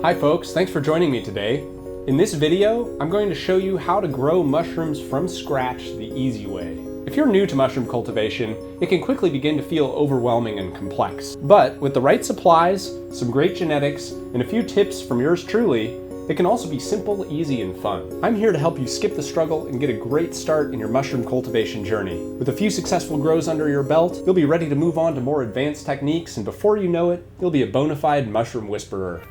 Hi folks, thanks for joining me today. In this video, I'm going to show you how to grow mushrooms from scratch the easy way. If you're new to mushroom cultivation, it can quickly begin to feel overwhelming and complex. But with the right supplies, some great genetics, and a few tips from yours truly, it can also be simple, easy, and fun. I'm here to help you skip the struggle and get a great start in your mushroom cultivation journey. With a few successful grows under your belt, you'll be ready to move on to more advanced techniques, and before you know it, you'll be a bona fide mushroom whisperer.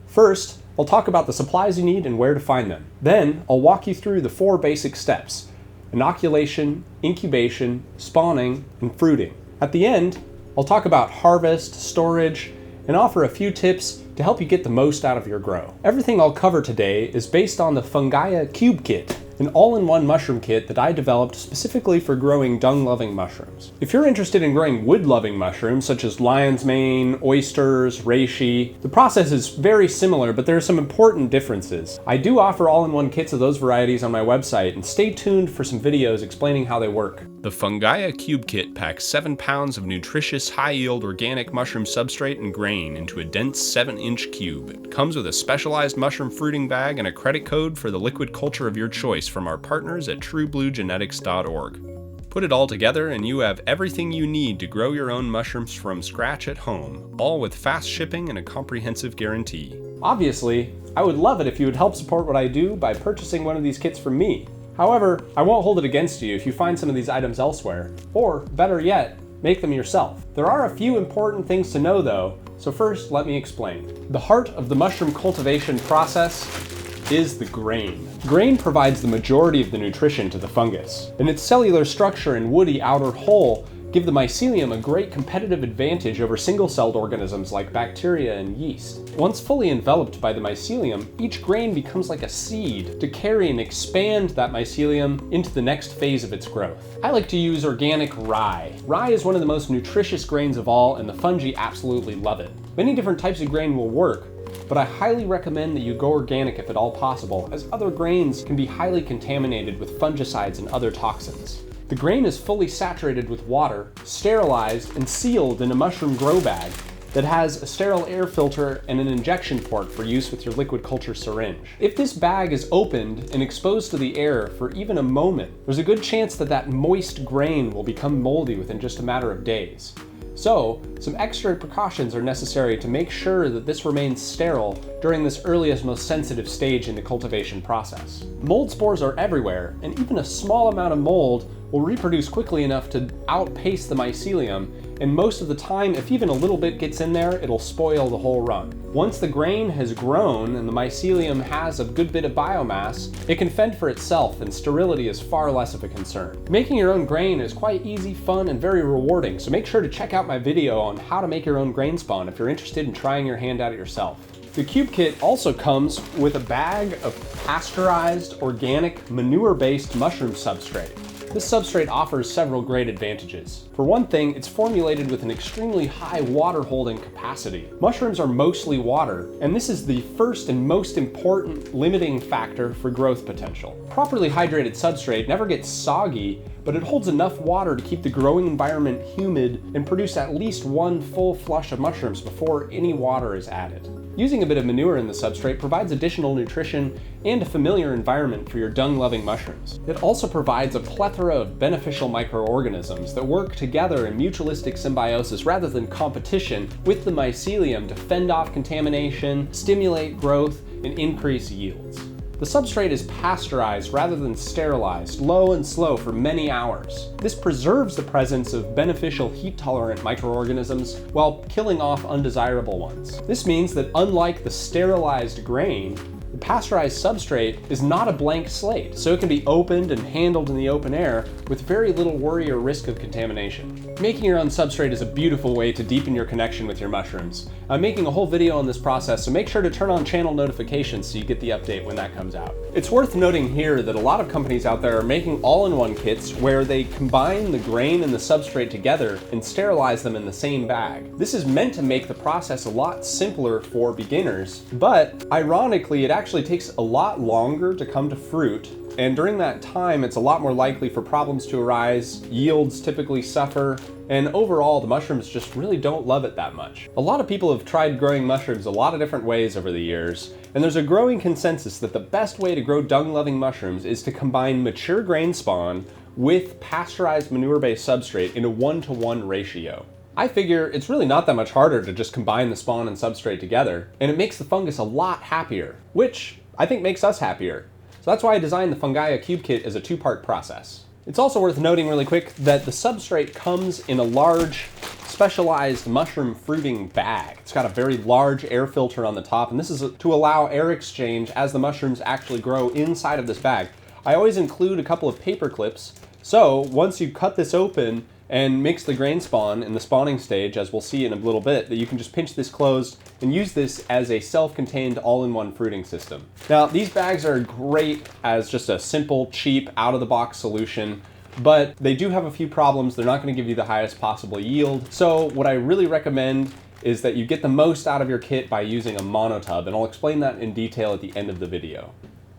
First, I'll talk about the supplies you need and where to find them. Then, I'll walk you through the 4 basic steps: inoculation, incubation, spawning, and fruiting. At the end, I'll talk about harvest, storage, and offer a few tips to help you get the most out of your grow. Everything I'll cover today is based on the Fungia Cube Kit, an all-in-one mushroom kit that I developed specifically for growing dung-loving mushrooms. If you're interested in growing wood-loving mushrooms such as lion's mane, oysters, reishi, the process is very similar, but there are some important differences. I do offer all-in-one kits of those varieties on my website, and stay tuned for some videos explaining how they work. The Fungia Cube Kit packs 7 pounds of nutritious, high-yield organic mushroom substrate and grain into a dense 7-inch cube. It comes with a specialized mushroom fruiting bag and a credit code for the liquid culture of your choice from our partners at truebluegenetics.org. Put it all together and you have everything you need to grow your own mushrooms from scratch at home, all with fast shipping and a comprehensive guarantee. Obviously, I would love it if you would help support what I do by purchasing one of these kits from me. However, I won't hold it against you if you find some of these items elsewhere, or better yet, make them yourself. There are a few important things to know though, so first let me explain. The heart of the mushroom cultivation process is the grain. Grain provides the majority of the nutrition to the fungus, and its cellular structure and woody outer hull give the mycelium a great competitive advantage over single-celled organisms like bacteria and yeast. Once fully enveloped by the mycelium, each grain becomes like a seed to carry and expand that mycelium into the next phase of its growth. I like to use organic rye. Rye is one of the most nutritious grains of all, and the fungi absolutely love it. Many different types of grain will work, but I highly recommend that you go organic if at all possible, as other grains can be highly contaminated with fungicides and other toxins. The grain is fully saturated with water, sterilized, and sealed in a mushroom grow bag that has a sterile air filter and an injection port for use with your liquid culture syringe. If this bag is opened and exposed to the air for even a moment, there's a good chance that that moist grain will become moldy within just a matter of days. So, some extra precautions are necessary to make sure that this remains sterile during this earliest, most sensitive stage in the cultivation process. Mold spores are everywhere, and even a small amount of mold will reproduce quickly enough to outpace the mycelium, and most of the time, if even a little bit gets in there, it'll spoil the whole run. Once the grain has grown and the mycelium has a good bit of biomass, it can fend for itself, and sterility is far less of a concern. Making your own grain is quite easy, fun, and very rewarding, so make sure to check out my video on how to make your own grain spawn if you're interested in trying your hand at it yourself. The Cube Kit also comes with a bag of pasteurized, organic, manure-based mushroom substrate. This substrate offers several great advantages. For one thing, it's formulated with an extremely high water holding capacity. Mushrooms are mostly water, and this is the first and most important limiting factor for growth potential. Properly hydrated substrate never gets soggy, but it holds enough water to keep the growing environment humid and produce at least one full flush of mushrooms before any water is added. Using a bit of manure in the substrate provides additional nutrition and a familiar environment for your dung-loving mushrooms. It also provides a plethora of beneficial microorganisms that work together in mutualistic symbiosis rather than competition with the mycelium to fend off contamination, stimulate growth, and increase yields. The substrate is pasteurized rather than sterilized, low and slow for many hours. This preserves the presence of beneficial heat-tolerant microorganisms while killing off undesirable ones. This means that unlike the sterilized grain, The pasteurized substrate is not a blank slate, so it can be opened and handled in the open air with very little worry or risk of contamination. Making your own substrate is a beautiful way to deepen your connection with your mushrooms. I'm making a whole video on this process, so make sure to turn on channel notifications so you get the update when that comes out. It's worth noting here that a lot of companies out there are making all-in-one kits where they combine the grain and the substrate together and sterilize them in the same bag. This is meant to make the process a lot simpler for beginners, but ironically, it actually takes a lot longer to come to fruit, and during that time, it's a lot more likely for problems to arise, yields typically suffer, and overall, the mushrooms just really don't love it that much. A lot of people have tried growing mushrooms a lot of different ways over the years, and there's a growing consensus that the best way to grow dung-loving mushrooms is to combine mature grain spawn with pasteurized manure-based substrate in a 1-to-1 ratio. I figure it's really not that much harder to just combine the spawn and substrate together, and it makes the fungus a lot happier, which I think makes us happier. So that's why I designed the Fungaia Cube Kit as a two-part process. It's also worth noting really quick that the substrate comes in a large, specialized mushroom fruiting bag. It's got a very large air filter on the top, and this is to allow air exchange as the mushrooms actually grow inside of this bag. I always include a couple of paper clips, so once you cut this open and mix the grain spawn in the spawning stage, as we'll see in a little bit, that you can just pinch this closed and use this as a self-contained all-in-one fruiting system. Now, these bags are great as just a simple, cheap, out-of-the-box solution, but they do have a few problems. They're not gonna give you the highest possible yield. So what I really recommend is that you get the most out of your kit by using a monotub, and I'll explain that in detail at the end of the video.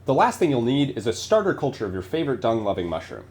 The last thing you'll need is a starter culture of your favorite dung-loving mushroom.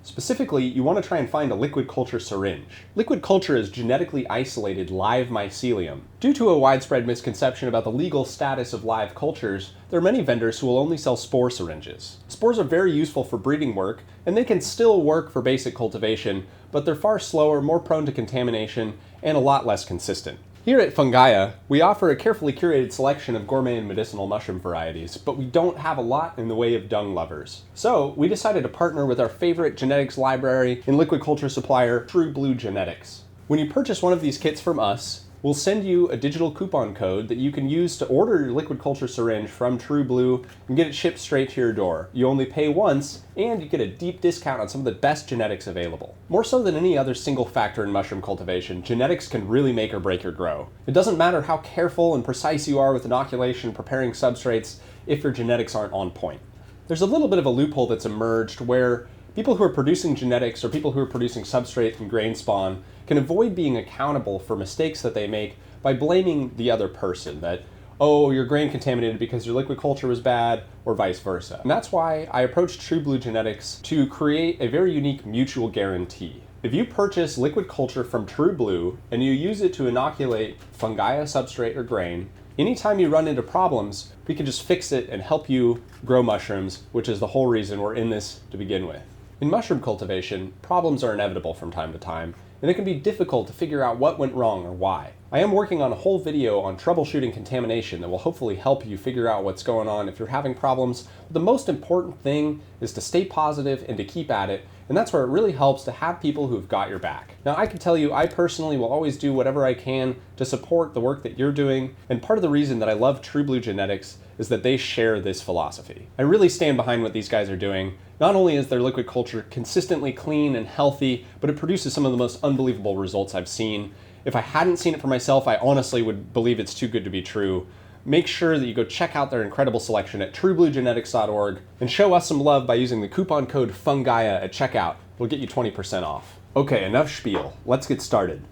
Specifically, you want to try and find a liquid culture syringe. Liquid culture is genetically isolated live mycelium. Due to a widespread misconception about the legal status of live cultures, there are many vendors who will only sell spore syringes. Spores are very useful for breeding work, and they can still work for basic cultivation, but they're far slower, more prone to contamination, and a lot less consistent. Here at Fungaia, we offer a carefully curated selection of gourmet and medicinal mushroom varieties, but we don't have a lot in the way of dung lovers. So we decided to partner with our favorite genetics library and liquid culture supplier, True Blue Genetics. When you purchase one of these kits from us, we'll send you a digital coupon code that you can use to order your liquid culture syringe from True Blue and get it shipped straight to your door. You only pay once, and you get a deep discount on some of the best genetics available. More so than any other single factor in mushroom cultivation, genetics can really make or break your grow. It doesn't matter how careful and precise you are with inoculation and preparing substrates if your genetics aren't on point. There's a little bit of a loophole that's emerged where people who are producing genetics or people who are producing substrate and grain spawn can avoid being accountable for mistakes that they make by blaming the other person, that, oh, your grain contaminated because your liquid culture was bad, or vice versa. And that's why I approached True Blue Genetics to create a very unique mutual guarantee. If you purchase liquid culture from True Blue and you use it to inoculate Fungaia substrate or grain, anytime you run into problems, we can just fix it and help you grow mushrooms, which is the whole reason we're in this to begin with. In mushroom cultivation, problems are inevitable from time to time, and it can be difficult to figure out what went wrong or why. I am working on a whole video on troubleshooting contamination that will hopefully help you figure out what's going on if you're having problems. But the most important thing is to stay positive and to keep at it, and that's where it really helps to have people who've got your back. Now, I can tell you, I personally will always do whatever I can to support the work that you're doing, and part of the reason that I love True Blue Genetics is that they share this philosophy. I really stand behind what these guys are doing. Not only is their liquid culture consistently clean and healthy, but it produces some of the most unbelievable results I've seen. If I hadn't seen it for myself, I honestly would believe it's too good to be true. Make sure that you go check out their incredible selection at truebluegenetics.org and show us some love by using the coupon code FUNGAIA at checkout. It'll get you 20% off. Okay, enough spiel. Let's get started.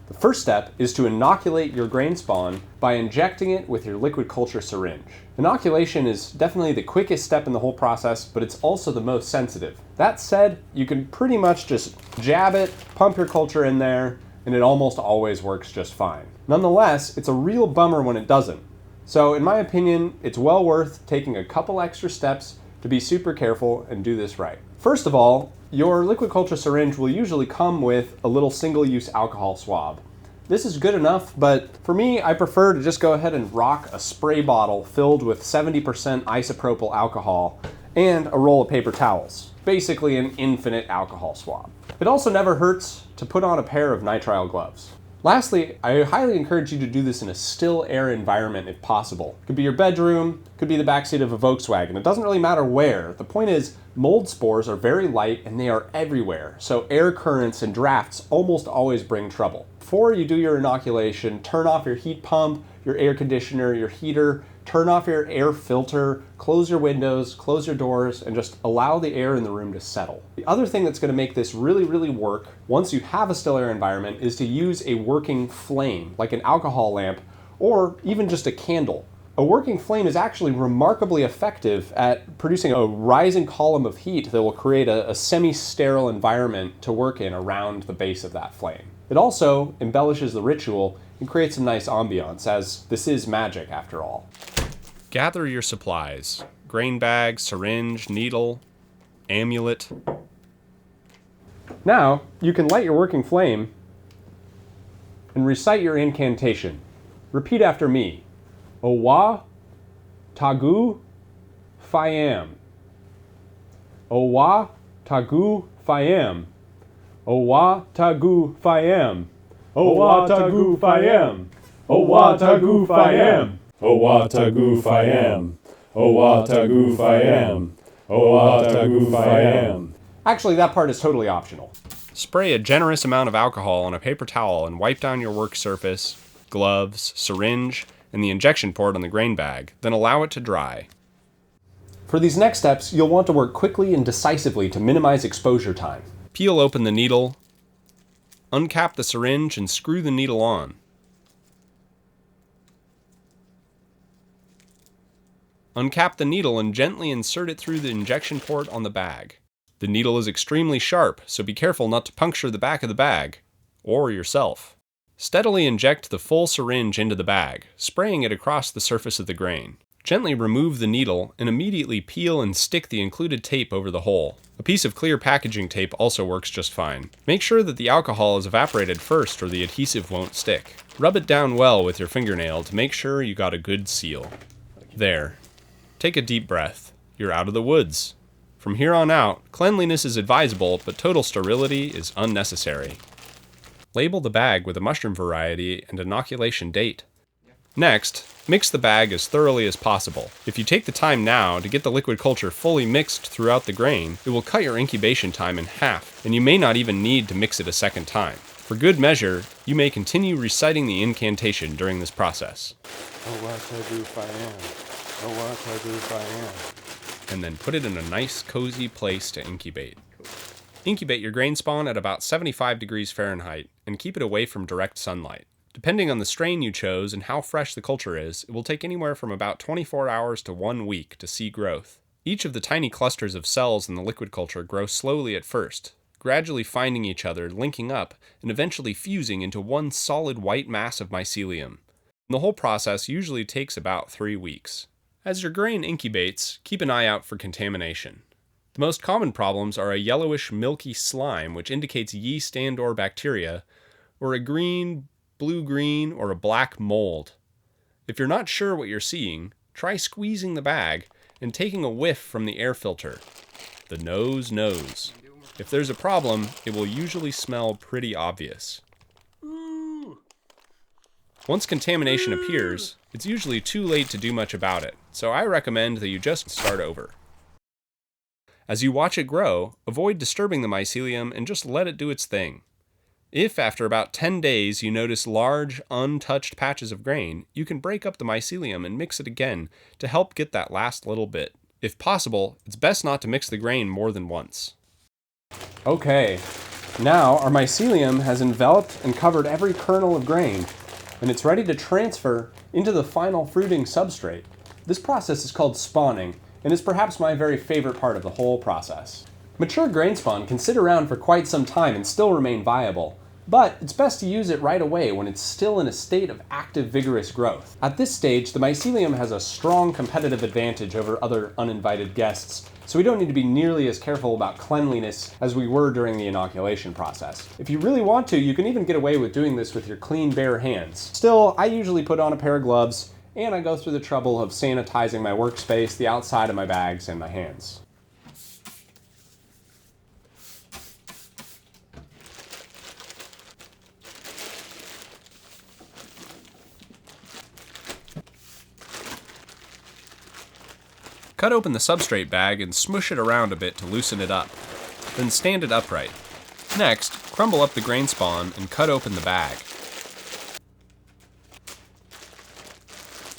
The first step is to inoculate your grain spawn by injecting it with your liquid culture syringe. Inoculation is definitely the quickest step in the whole process, but it's also the most sensitive. That said, you can pretty much just jab it, pump your culture in there, and it almost always works just fine. Nonetheless, it's a real bummer when it doesn't. So in my opinion, it's well worth taking a couple extra steps to be super careful and do this right. First of all, your liquid culture syringe will usually come with a little single-use alcohol swab. This is good enough, but for me, I prefer to just go ahead and rock a spray bottle filled with 70% isopropyl alcohol and a roll of paper towels. Basically an infinite alcohol swab. It also never hurts to put on a pair of nitrile gloves. Lastly, I highly encourage you to do this in a still air environment if possible. It could be your bedroom, could be the backseat of a Volkswagen. It doesn't really matter where. The point is, mold spores are very light and they are everywhere, so air currents and drafts almost always bring trouble. Before you do your inoculation, turn off your heat pump, your air conditioner, your heater, turn off your air filter, close your windows, close your doors, and just allow the air in the room to settle. The other thing that's going to make this really work once you have a still air environment is to use a working flame, like an alcohol lamp, or even just a candle. A working flame is actually remarkably effective at producing a rising column of heat that will create a semi-sterile environment to work in around the base of that flame. It also embellishes the ritual and creates some nice ambiance, as this is magic after all. Gather your supplies: grain bag, syringe, needle, amulet. Now, you can light your working flame and recite your incantation. Repeat after me. Owa Tagu Fayam. Owa Tagu Fayam. Owa Tagu Fayam. Owa Tagu Fayam. Owa Tagu Fayam. Owa Tagu Fayam. Owa Tagu Fayam. Owa Tagu Fayam. Actually, that part is totally optional. Spray a generous amount of alcohol on a paper towel and wipe down your work surface, gloves, syringe, and the injection port on the grain bag, then allow it to dry. For these next steps, you'll want to work quickly and decisively to minimize exposure time. Peel open the needle, uncap the syringe, and screw the needle on. Uncap the needle and gently insert it through the injection port on the bag. The needle is extremely sharp, so be careful not to puncture the back of the bag, or yourself. Steadily inject the full syringe into the bag, spraying it across the surface of the grain. Gently remove the needle and immediately peel and stick the included tape over the hole. A piece of clear packaging tape also works just fine. Make sure that the alcohol is evaporated first or the adhesive won't stick. Rub it down well with your fingernail to make sure you got a good seal. There. Take a deep breath. You're out of the woods. From here on out, cleanliness is advisable, but total sterility is unnecessary. Label the bag with a mushroom variety and inoculation date. Next, mix the bag as thoroughly as possible. If you take the time now to get the liquid culture fully mixed throughout the grain, it will cut your incubation time in half, and you may not even need to mix it a second time. For good measure, you may continue reciting the incantation during this process. And then put it in a nice, cozy place to incubate. Incubate your grain spawn at about 75 degrees Fahrenheit and keep it away from direct sunlight. Depending on the strain you chose and how fresh the culture is, it will take anywhere from about 24 hours to 1 week to see growth. Each of the tiny clusters of cells in the liquid culture grow slowly at first, gradually finding each other, linking up, and eventually fusing into one solid white mass of mycelium. The whole process usually takes about 3 weeks. As your grain incubates, keep an eye out for contamination. The most common problems are a yellowish milky slime, which indicates yeast and/or bacteria, or a green, blue-green, or a black mold. If you're not sure what you're seeing, try squeezing the bag and taking a whiff from the air filter. The nose knows. If there's a problem, it will usually smell pretty obvious. Once contamination appears, it's usually too late to do much about it, so I recommend that you just start over. As you watch it grow, avoid disturbing the mycelium and just let it do its thing. If after about 10 days you notice large, untouched patches of grain, you can break up the mycelium and mix it again to help get that last little bit. If possible, it's best not to mix the grain more than once. Okay, now our mycelium has enveloped and covered every kernel of grain, and it's ready to transfer into the final fruiting substrate. This process is called spawning, and is perhaps my very favorite part of the whole process. Mature grain spawn can sit around for quite some time and still remain viable, but it's best to use it right away when it's still in a state of active, vigorous growth. At this stage, the mycelium has a strong competitive advantage over other uninvited guests, so we don't need to be nearly as careful about cleanliness as we were during the inoculation process. If you really want to, you can even get away with doing this with your clean, bare hands. Still, I usually put on a pair of gloves, and I go through the trouble of sanitizing my workspace, the outside of my bags, and my hands. Cut open the substrate bag and smush it around a bit to loosen it up. Then stand it upright. Next, crumble up the grain spawn and cut open the bag.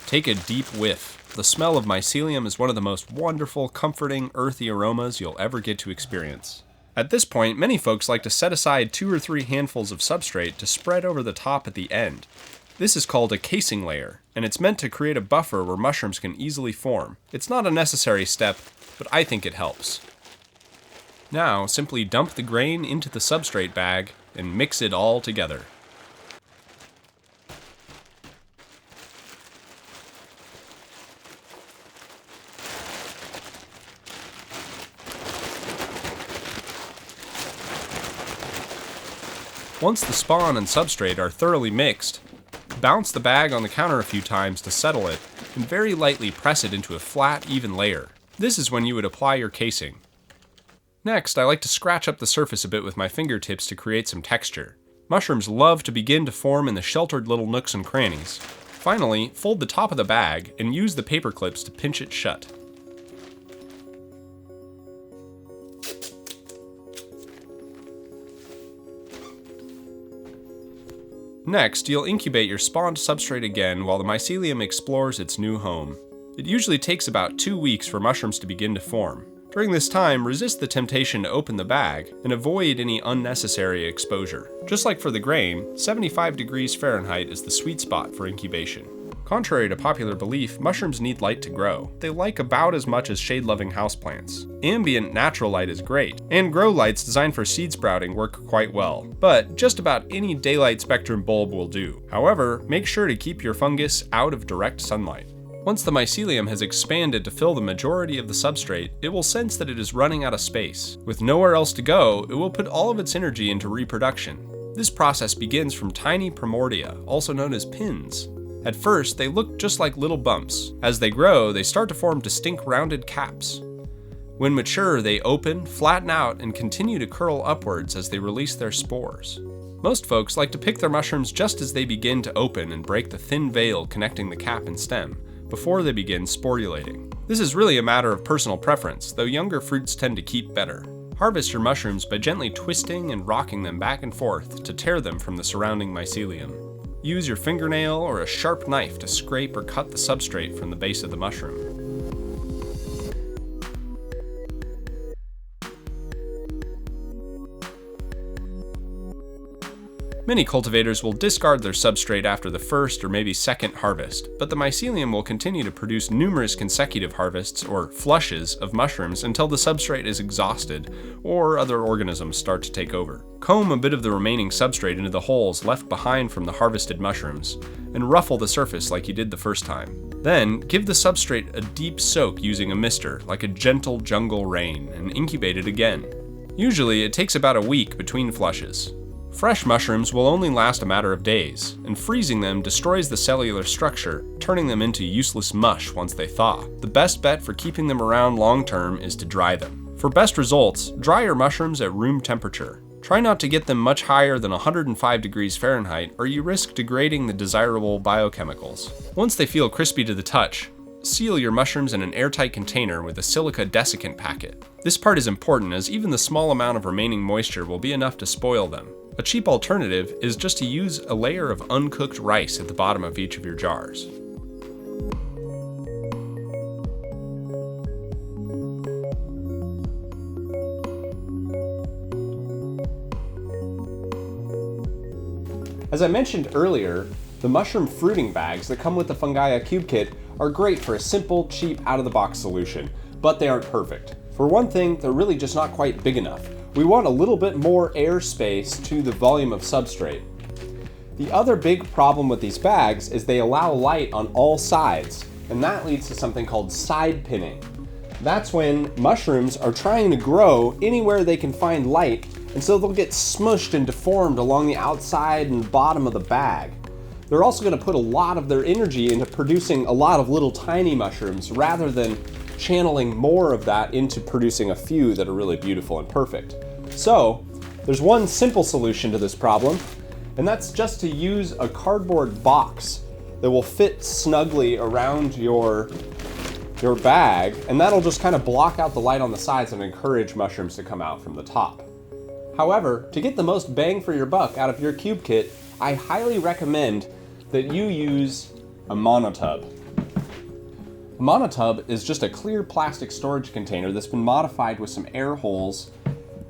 Take a deep whiff. The smell of mycelium is one of the most wonderful, comforting, earthy aromas you'll ever get to experience. At this point, many folks like to set aside 2 or 3 handfuls of substrate to spread over the top at the end. This is called a casing layer, and it's meant to create a buffer where mushrooms can easily form. It's not a necessary step, but I think it helps. Now, simply dump the grain into the substrate bag and mix it all together. Once the spawn and substrate are thoroughly mixed, bounce the bag on the counter a few times to settle it, and very lightly press it into a flat, even layer. This is when you would apply your casing. Next, I like to scratch up the surface a bit with my fingertips to create some texture. Mushrooms love to begin to form in the sheltered little nooks and crannies. Finally, fold the top of the bag and use the paper clips to pinch it shut. Next, you'll incubate your spawned substrate again while the mycelium explores its new home. It usually takes about 2 weeks for mushrooms to begin to form. During this time, resist the temptation to open the bag and avoid any unnecessary exposure. Just like for the grain, 75 degrees Fahrenheit is the sweet spot for incubation. Contrary to popular belief, mushrooms need light to grow. They like about as much as shade-loving houseplants. Ambient natural light is great, and grow lights designed for seed sprouting work quite well, but just about any daylight spectrum bulb will do. However, make sure to keep your fungus out of direct sunlight. Once the mycelium has expanded to fill the majority of the substrate, it will sense that it is running out of space. With nowhere else to go, it will put all of its energy into reproduction. This process begins from tiny primordia, also known as pins. At first, they look just like little bumps. As they grow, they start to form distinct rounded caps. When mature, they open, flatten out, and continue to curl upwards as they release their spores. Most folks like to pick their mushrooms just as they begin to open and break the thin veil connecting the cap and stem, before they begin sporulating. This is really a matter of personal preference, though younger fruits tend to keep better. Harvest your mushrooms by gently twisting and rocking them back and forth to tear them from the surrounding mycelium. Use your fingernail or a sharp knife to scrape or cut the substrate from the base of the mushroom. Many cultivators will discard their substrate after the first or maybe second harvest, but the mycelium will continue to produce numerous consecutive harvests, or flushes, of mushrooms until the substrate is exhausted, or other organisms start to take over. Comb a bit of the remaining substrate into the holes left behind from the harvested mushrooms, and ruffle the surface like you did the first time. Then, give the substrate a deep soak using a mister, like a gentle jungle rain, and incubate it again. Usually, it takes about a week between flushes. Fresh mushrooms will only last a matter of days, and freezing them destroys the cellular structure, turning them into useless mush once they thaw. The best bet for keeping them around long term is to dry them. For best results, dry your mushrooms at room temperature. Try not to get them much higher than 105 degrees Fahrenheit, or you risk degrading the desirable biochemicals. Once they feel crispy to the touch, seal your mushrooms in an airtight container with a silica desiccant packet. This part is important, as even the small amount of remaining moisture will be enough to spoil them. A cheap alternative is just to use a layer of uncooked rice at the bottom of each of your jars. As I mentioned earlier, the mushroom fruiting bags that come with the Fungia Cube Kit are great for a simple, cheap, out-of-the-box solution, but they aren't perfect. For one thing, they're really just not quite big enough. We want a little bit more air space to the volume of substrate. The other big problem with these bags is they allow light on all sides, and that leads to something called side pinning. That's when mushrooms are trying to grow anywhere they can find light, and so they'll get smushed and deformed along the outside and bottom of the bag. They're also going to put a lot of their energy into producing a lot of little tiny mushrooms rather than channeling more of that into producing a few that are really beautiful and perfect. So, there's one simple solution to this problem, and that's just to use a cardboard box that will fit snugly around your your bag, and that'll just kind of block out the light on the sides and encourage mushrooms to come out from the top. However, to get the most bang for your buck out of your cube kit, I highly recommend that you use a monotub. A monotub is just a clear plastic storage container that's been modified with some air holes,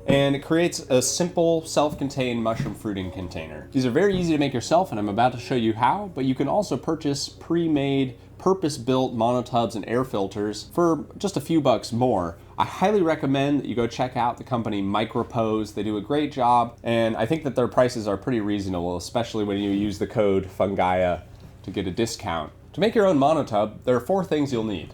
and it creates a simple self-contained mushroom fruiting container. These are very easy to make yourself, and I'm about to show you how, but you can also purchase pre-made, purpose-built monotubs and air filters for just a few bucks more. I highly recommend that you go check out the company Micropose. They do a great job, and I think that their prices are pretty reasonable, especially when you use the code FUNGAIA to get a discount. To make your own monotub, there are 4 things you'll need.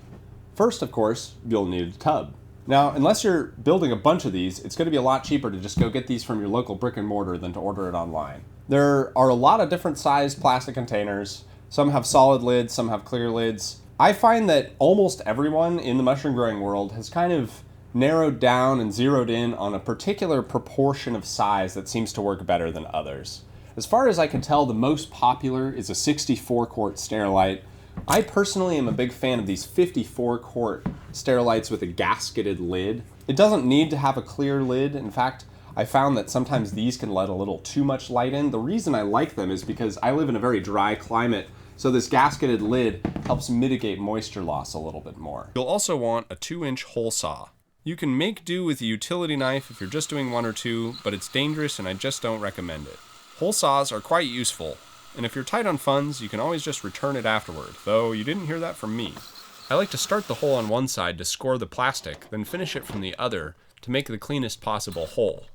First, of course, you'll need a tub. Now, unless you're building a bunch of these, it's going to be a lot cheaper to just go get these from your local brick and mortar than to order it online. There are a lot of different sized plastic containers. Some have solid lids, some have clear lids. I find that almost everyone in the mushroom growing world has kind of narrowed down and zeroed in on a particular proportion of size that seems to work better than others. As far as I can tell, the most popular is a 64-quart Sterilite. I personally am a big fan of these 54-quart Sterilites with a gasketed lid. It doesn't need to have a clear lid. In fact, I found that sometimes these can let a little too much light in. The reason I like them is because I live in a very dry climate, so this gasketed lid helps mitigate moisture loss a little bit more. You'll also want a 2-inch hole saw. You can make do with a utility knife if you're just doing 1 or 2, but it's dangerous and I just don't recommend it. Hole saws are quite useful, and if you're tight on funds, you can always just return it afterward, though you didn't hear that from me. I like to start the hole on one side to score the plastic, then finish it from the other to make the cleanest possible hole.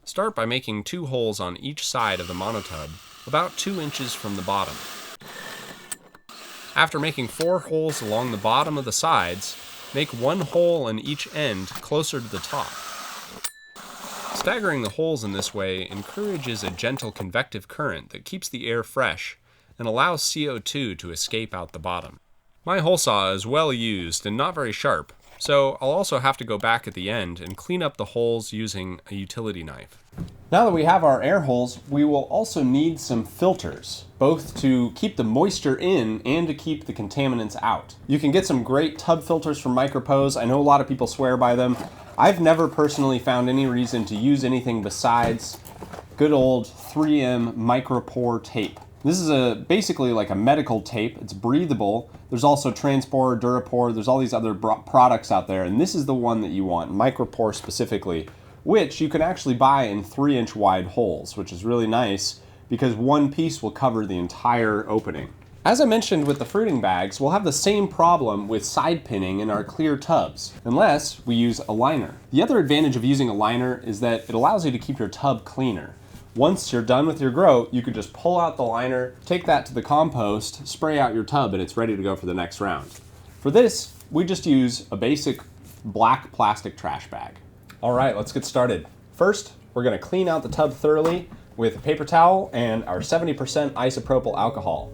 Start by making 2 holes on each side of the monotub, about 2 inches from the bottom. After making 4 holes along the bottom of the sides, make 1 hole in each end closer to the top. Staggering the holes in this way encourages a gentle convective current that keeps the air fresh and allows CO2 to escape out the bottom. My hole saw is well used and not very sharp, so I'll also have to go back at the end and clean up the holes using a utility knife. Now that we have our air holes, we will also need some filters, both to keep the moisture in and to keep the contaminants out. You can get some great tub filters from Micropose. I know a lot of people swear by them. I've never personally found any reason to use anything besides good old 3M micropore tape. This is basically like a medical tape. It's breathable. There's also Transpore, Durapore, there's all these other products out there, and this is the one that you want, Micropore specifically, which you can actually buy in 3-inch wide holes, which is really nice because one piece will cover the entire opening. As I mentioned with the fruiting bags, we'll have the same problem with side pinning in our clear tubs, unless we use a liner. The other advantage of using a liner is that it allows you to keep your tub cleaner. Once you're done with your grow, you can just pull out the liner, take that to the compost, spray out your tub, and it's ready to go for the next round. For this, we just use a basic black plastic trash bag. All right, let's get started. First, we're gonna clean out the tub thoroughly with a paper towel and our 70% isopropyl alcohol.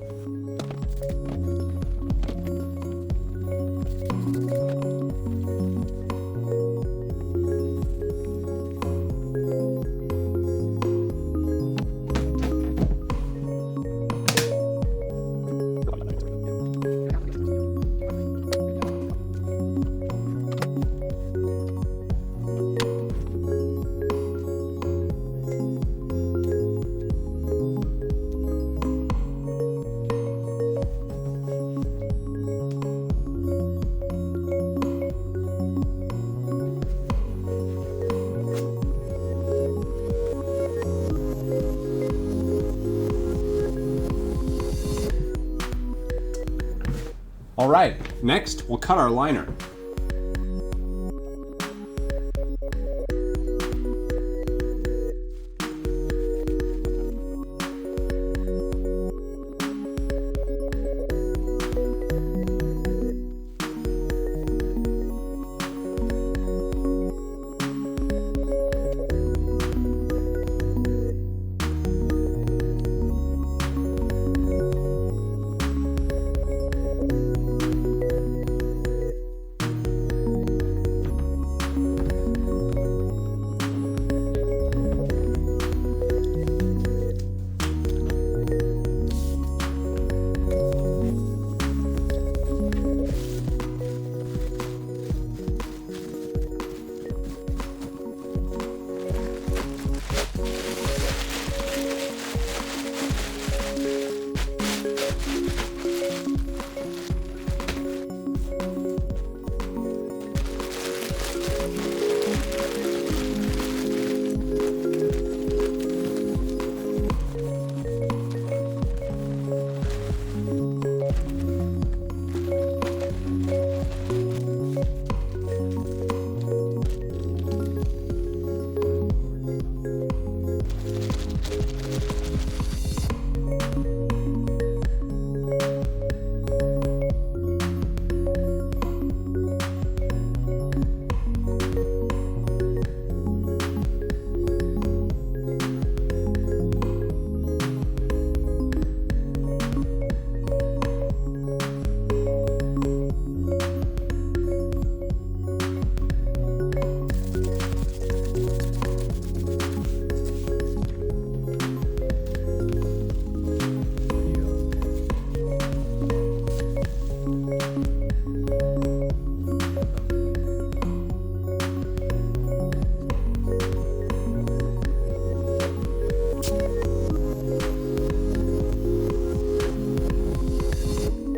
All right, next we'll cut our liner.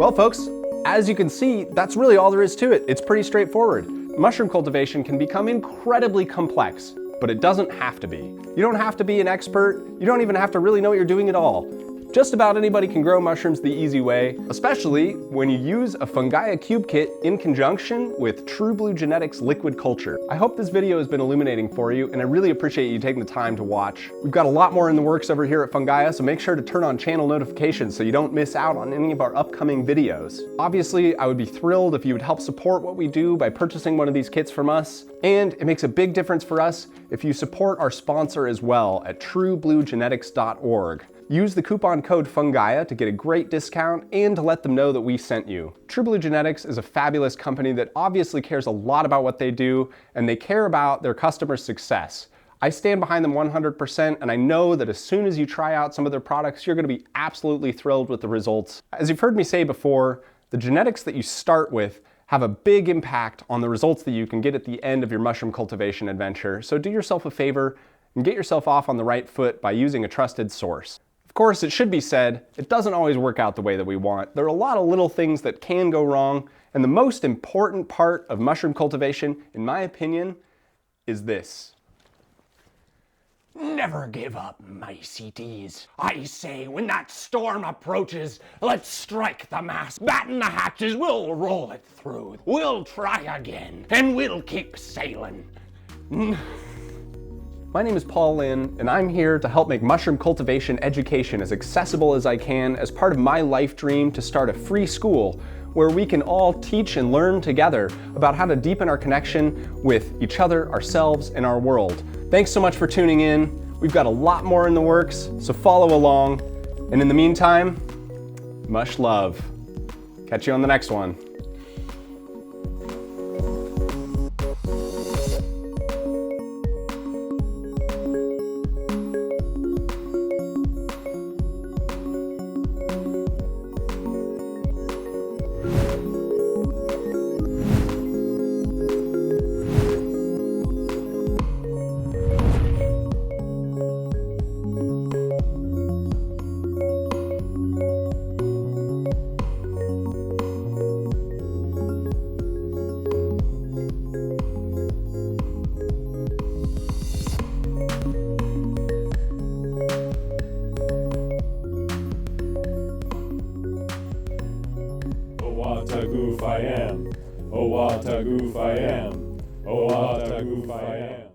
Well, folks, as you can see, that's really all there is to it. It's pretty straightforward. Mushroom cultivation can become incredibly complex, but it doesn't have to be. You don't have to be an expert. You don't even have to really know what you're doing at all. Just about anybody can grow mushrooms the easy way, especially when you use a Fungia cube kit in conjunction with True Blue Genetics liquid culture. I hope this video has been illuminating for you, and I really appreciate you taking the time to watch. We've got a lot more in the works over here at Fungia, so make sure to turn on channel notifications so you don't miss out on any of our upcoming videos. Obviously, I would be thrilled if you would help support what we do by purchasing one of these kits from us, and it makes a big difference for us if you support our sponsor as well at truebluegenetics.org. Use the coupon code FUNGIA to get a great discount and to let them know that we sent you. True Blue Genetics is a fabulous company that obviously cares a lot about what they do, and they care about their customers' success. I stand behind them 100%, and I know that as soon as you try out some of their products, you're going to be absolutely thrilled with the results. As you've heard me say before, the genetics that you start with have a big impact on the results that you can get at the end of your mushroom cultivation adventure. So do yourself a favor and get yourself off on the right foot by using a trusted source. Of course, it should be said, it doesn't always work out the way that we want. There are a lot of little things that can go wrong, and the most important part of mushroom cultivation, in my opinion, is this. Never give up, my CTs. I say, when that storm approaches, let's strike the mast, batten the hatches, we'll roll it through. We'll try again, and we'll keep sailing. My name is Paul Lynn, and I'm here to help make mushroom cultivation education as accessible as I can as part of my life dream to start a free school where we can all teach and learn together about how to deepen our connection with each other, ourselves, and our world. Thanks so much for tuning in. We've got a lot more in the works, so follow along. And in the meantime, much love. Catch you on the next one. Owatagoof I am. Owatagoof I am. Owatagoof I am.